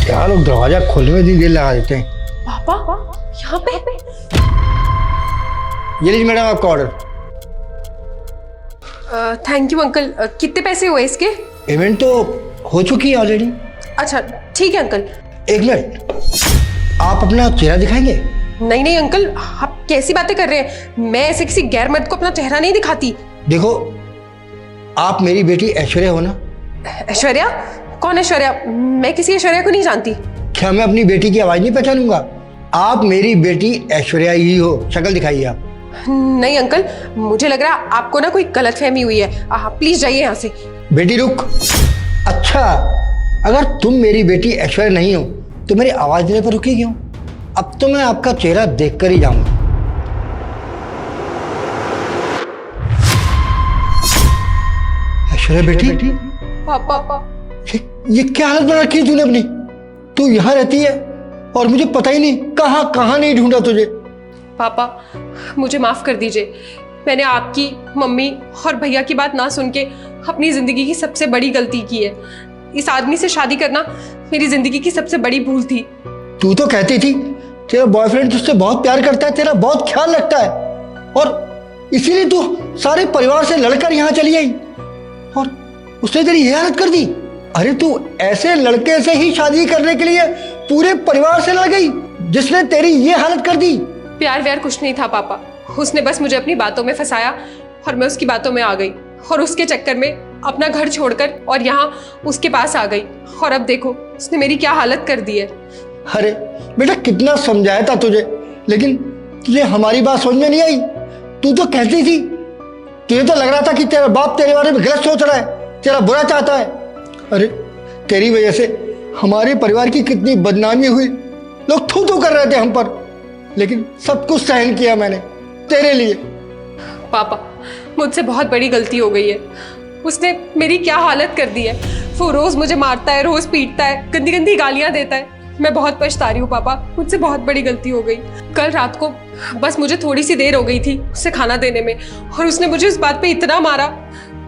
क्या लोग दरवाजा खोलने में देर लगा देते हैं। पापा यहाँ पे ये लीजिए मैडम आपका ऑर्डर। Thank you uncle. कितने पैसे हुए इसके? पेमेंट तो हो चुकी है ऑलरेडी। अच्छा ठीक है अंकल। एक मिनट, आप अपना चेहरा दिखाएंगे? नहीं नहीं अंकल, आप कैसी बातें कर रहे हैं? मैं ऐसे किसी गैर मर्द को अपना चेहरा नहीं दिखाती। देखो, आप मेरी बेटी ऐश्वर्या हो ना? ऐश्वर्या? कौन ऐश्वर्या? मैं किसी ऐश्वर्या को नहीं जानती। क्या मैं अपनी बेटी की आवाज नहीं पहचानूंगा? आप मेरी बेटी ऐश्वर्या ही हो, शक्ल दिखाइए आप। नहीं अंकल, मुझे लग रहा है आपको ना कोई गलतफहमी हुई है। आप प्लीज जाइए यहाँ से। बेटी रुक। अच्छा, अगर तुम मेरी बेटी ऐश्वर्या नहीं हो तो मेरी आवाज देने पर रुकी क्यों? अब तो मैं आपका चेहरा देखकर ही जाऊंगा। ऐश्वर्या बेटी, पापा ये क्या हालत बना रखी है तूने अपनी? तू यहाँ रहती है और मुझे पता ही नहीं कहाँ कहाँ नहीं ढूंढा तुझे। पापा मुझे माफ कर दीजिए। मैंने आपकी, मम्मी और भैया की बात ना सुन के अपनी जिंदगी की सबसे बड़ी गलती की है। इस आदमी से शादी करना मेरी जिंदगी की सबसे बड़ी भूल थी। तू तो कहती थी तेरा बॉयफ्रेंड तुझसे बहुत प्यार करता है, तेरा बहुत ख्याल रखता है, और इसीलिए तू सारे परिवार से लड़कर यहाँ चली आई और उसने तेरी ये हालत कर दी। अरे तू ऐसे लड़के से ही शादी करने के लिए पूरे परिवार से लड़ गई जिसने तेरी ये हालत कर दी। प्यार व्यार कुछ नहीं था पापा, उसने बस मुझे अपनी बातों में फंसाया और मैं उसकी बातों में आ गई और उसके चक्कर में अपना घर छोड़कर और यहाँ उसके पास आ गई। और अब देखो उसने मेरी क्या हालत कर दी है। अरे बेटा, कितना समझाया था तुझे, लेकिन तुझे हमारी बात समझ में नहीं आई। तू तो कहती थी, तुझे तो लग रहा था कि तेरा बाप तेरे बारे में गलत सोच रहा है, तेरा बुरा चाहता है। अरे तेरी वजह से हमारे परिवार की कितनी बदनामी हुई, लोग थू थू कर रहे थे हम पर, लेकिन सब कुछ सहन किया मैंने तेरे लिए। पापा मुझसे बहुत बड़ी गलती हो गई है। उसने मेरी क्या हालत कर दी है। वो रोज मुझे मारता है, रोज पीटता है, गंदी गंदी गालियां देता है। मैं बहुत पछता रही हूँ पापा, मुझसे बहुत बड़ी गलती हो गई। कल रात को बस मुझे थोड़ी सी देर हो गई थी उसे खाना देने में और उसने मुझे उस बात पे इतना मारा।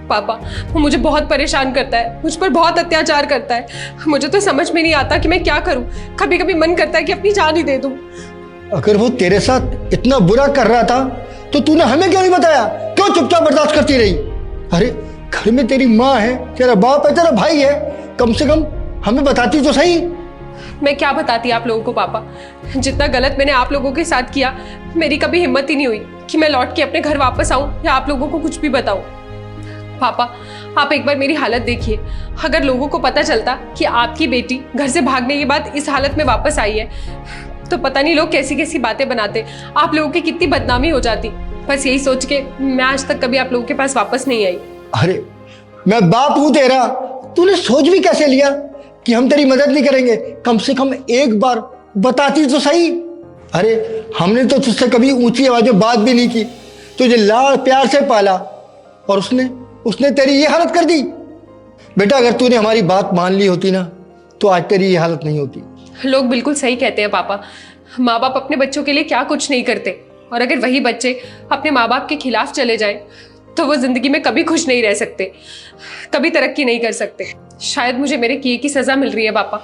पापा वो मुझे बहुत परेशान करता है, मुझ पर बहुत अत्याचार करता है। मुझे तो समझ में नहीं आता कि मैं क्या करूँ। कभी कभी मन करता है कि अपनी जान ही दे दूँ। अगर वो तेरे साथ इतना बुरा कर रहा था तो तूने हमें क्यों नहीं बताया? क्यों चुपचाप बर्दाश्त करती रही? अरे घर में तेरी माँ है, तेरा बाप है, तेरा भाई है, कम से कम हमें बताती तो सही। मैं क्या बताती आप लोगों को पापा? जितना गलत मैंने आप लोगों के साथ किया, मेरी कभी हिम्मत ही नहीं हुई कि मैं लौट के अपने घर वापस आऊं या आप लोगों को कुछ भी बताऊं। पापा आप एक बार मेरी हालत देखिए। अगर लोगों को पता चलता कि आपकी बेटी घर से भागने के बाद इस हालत में वापस आई है तो पता नहीं लोग कैसी कैसी बातें बनाते, आप लोगों की कितनी बदनामी हो जाती। बस यही सोच के मैं आज तक कभी आप लोगों के पास वापस नहीं आई। अरे मैं बाप हूं तेरा, तूने सोच भी कैसे लिया कि हम तेरी मदद नहीं करेंगे? कम से कम एक बार बताती तो सही। अरे हमने तो तुझसे कभी ऊंची आवाज में बात भी नहीं की, तुझे लाड़ प्यार से पाला और उसने तेरी ये हालत कर दी। बेटा अगर तूने हमारी बात मान ली होती ना तो आज तेरी ये हालत नहीं होती। लोग बिल्कुल सही कहते हैं पापा, माँ बाप अपने बच्चों के लिए क्या कुछ नहीं करते, और अगर वही बच्चे अपने माँ बाप के खिलाफ चले जाएं तो वो जिंदगी में कभी खुश नहीं रह सकते, कभी तरक्की नहीं कर सकते। शायद मुझे मेरे किए की सजा मिल रही है पापा।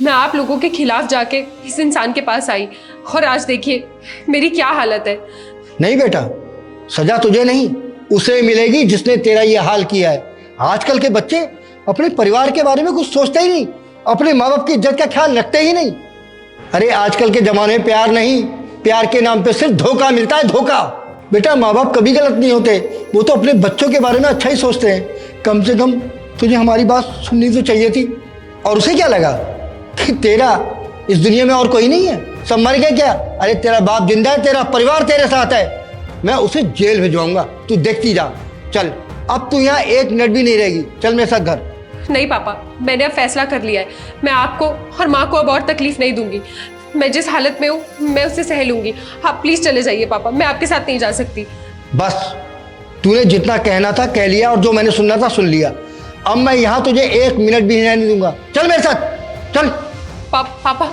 मैं आप लोगों के खिलाफ जाके इस इंसान के पास आई और आज देखिए मेरी क्या हालत है। नहीं बेटा, सजा तुझे नहीं उसे मिलेगी जिसने तेरा ये हाल किया है। आजकल के बच्चे अपने परिवार के बारे में कुछ सोचते ही नहीं, अपने माँ बाप की इज्जत का ख्याल रखते ही नहीं। अरे आजकल के जमाने में प्यार नहीं, प्यार के नाम पे सिर्फ धोखा मिलता है, धोखा। बेटा माँ बाप कभी गलत नहीं होते, वो तो अपने बच्चों के बारे में अच्छा ही सोचते हैं। कम से कम तुझे हमारी बात सुननी तो चाहिए थी। और उसे क्या लगा कि तेरा इस दुनिया में और कोई नहीं है, सब मर गए क्या? अरे तेरा बाप जिंदा है, तेरा परिवार तेरे साथ है। मैं उसे जेल भिजवाऊंगा, तू देखती जा। चल अब तू यहाँ एक मिनट भी नहीं रहेगी, चल मेरे साथ घर। नहीं पापा, मैंने अब फैसला कर लिया है। मैं आपको और माँ को अब और तकलीफ नहीं दूंगी। मैं जिस हालत में हूँ मैं उसे सह लूंगी। आप प्लीज चले जाइए पापा, मैं आपके साथ नहीं जा सकती। बस तूने जितना कहना था कह लिया और जो मैंने सुनना था सुन लिया। अब मैं यहाँ तुझे एक मिनट भी रहने नहीं दूंगा। चल मेरे साथ चल। पापा